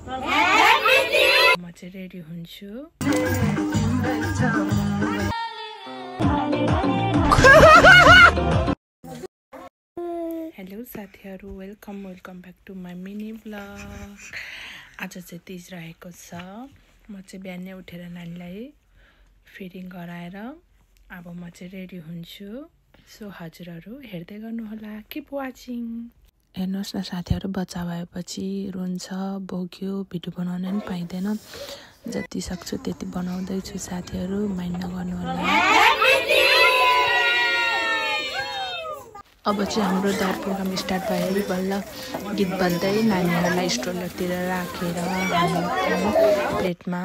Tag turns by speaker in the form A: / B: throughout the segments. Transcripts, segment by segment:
A: म चाहिँ रेडी हुन्छु। हेलो साथीहरु, welcome back to my mini blog. आज चाहिँ तीज रहेको छ। म चाहिँ बिहानै उठेर नानीलाई फिडिङ गराएर अब म चाहिँ रेडी हुन्छु। सो हजुरहरु हेर्दै गर्नुहोला, किप वाचिङ। हेर्नुहोस् न साथीहरु, बच्चा भएपछि रुन्छ, भोग्यो, भिडियो बनाउन पनि पाइँदैन। जति सक्छु त्यति बनाउँदैछु साथीहरु, माइन्ड नगर्नुहोला। अब चाहिँ हाम्रो दार प्रोग्राम स्टार्ट भयो। बल्ल गीत बन्दै नानीहरूलाई स्ट्रोलरतिर राखेर प्लेटमा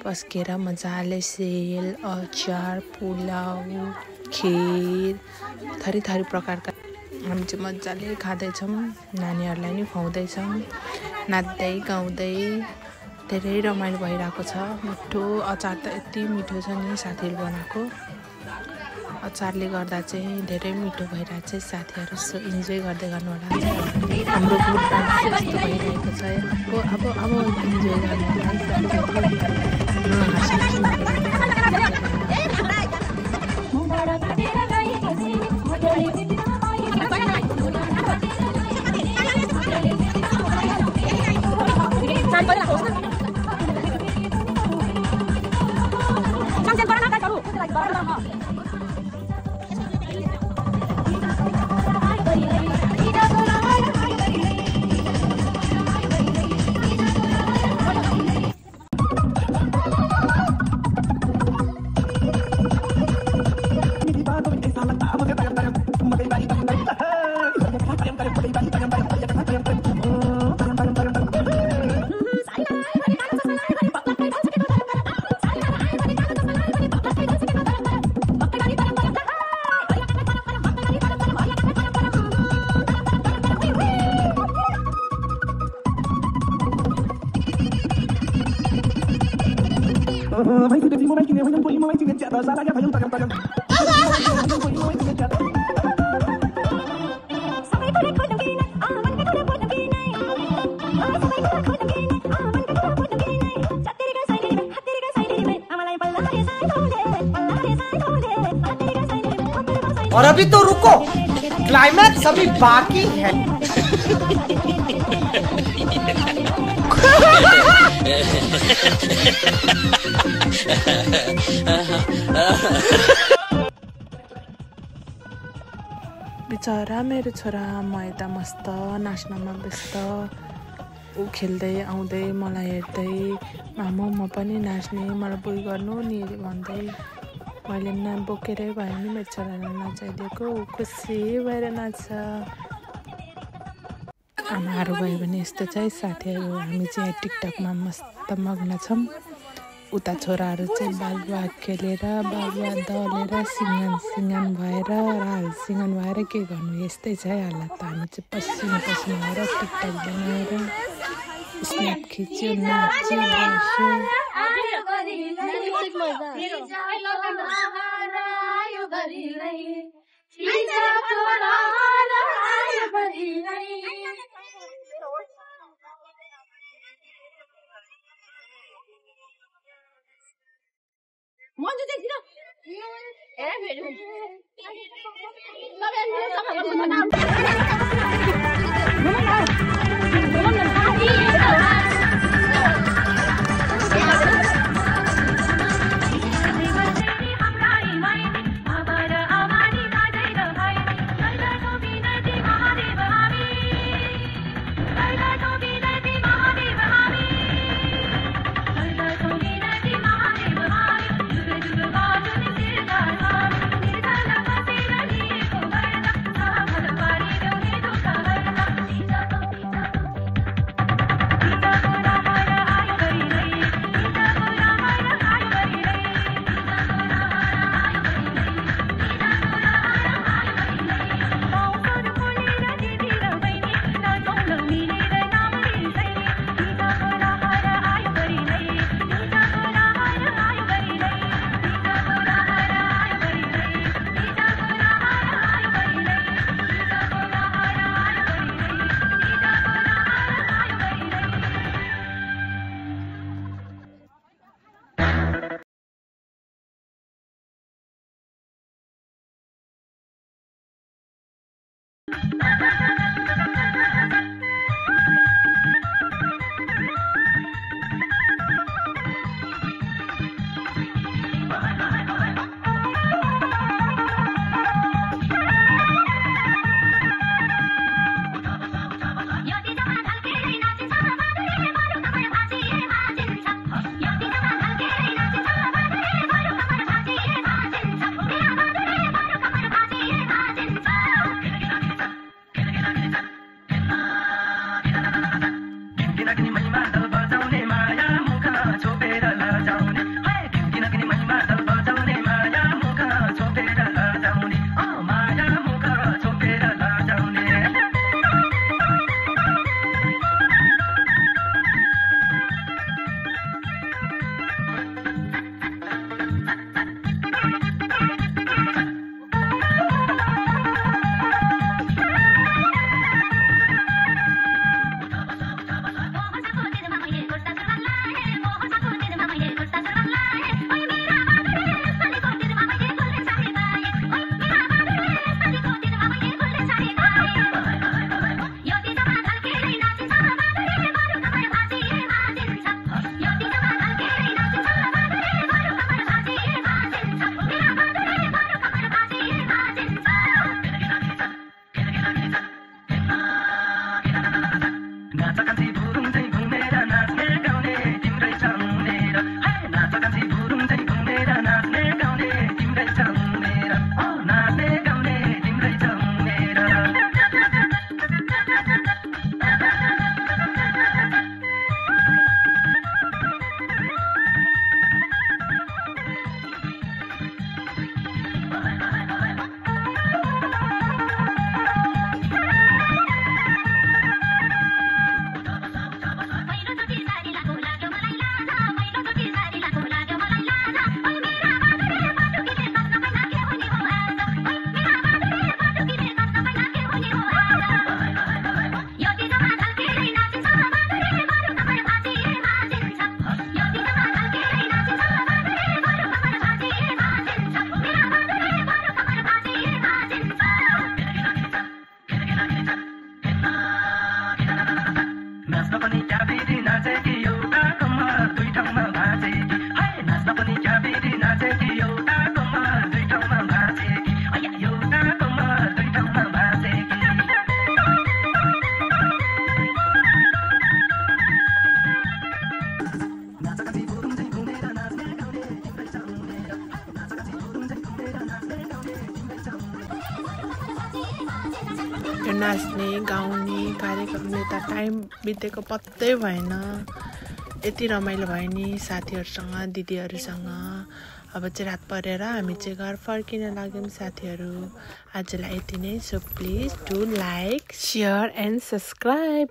A: पस्केर मजाले सेल, अचार, पुलाउ, खिर, थरी प्रकारका हामी चाहिँ मजाले खाँदैछौँ। नानीहरूलाई नि खुवाउँदैछौँ, नाच्दै गाउँदै धेरै रमाइलो भइरहेको छ। मिठो अचार त यति मिठो छ नि साथीहरूले बनाएको। अचारले गर्दा चाहिँ धेरै मिठो भइरहेको छ साथीहरू। सो इन्जोय गर्दै गर्नुहोला। हाम्रो ग्रुप डान्स यस्तो भइरहेको छ। अब इन्जोय गर्नुहोला।
B: और अभी तो रुको, क्लाइमैक्स अभी बाकी है।
A: बिचरा मेरो छोरा, म यता मस्त नाच्नमा व्यस्त। ऊ खेल्दै आउँदै मलाई हेर्दै, मामु म पनि नाच्ने, मलाई बुई गर्नु नि भन्दै मैले बोकेरै भयो नि मेरो छोरालाई नचाइदिएको। खुसी भएर नाच्छ। आमाहरू भयो भने यस्तो चाहिँ साथीहरू। हामी चाहिँ टिकटकमा मस्त मग्न छौँ। उता छोराहरू चाहिँ बालुवा खेलेर, बालुवा दलेर, सिँगान भएर, राल सिँगान भएर के गर्नु, यस्तै छ है हालत। हामी चाहिँ पसिना भएर टिकटक बनाएर स्न्याप खिच्यो, नाच्यो, बस्यो। यो नाच्ने गाउने कार्यक्रमले त टाइम बितेको पत्तै भएन। यति रमाइलो भयो नि साथीहरूसँग दिदीहरूसँग। अब चाहिँ रात परेर हामी चाहिँ घर फर्किन लाग्यौँ साथीहरू। आजलाई यति नै। So please do like, share and subscribe.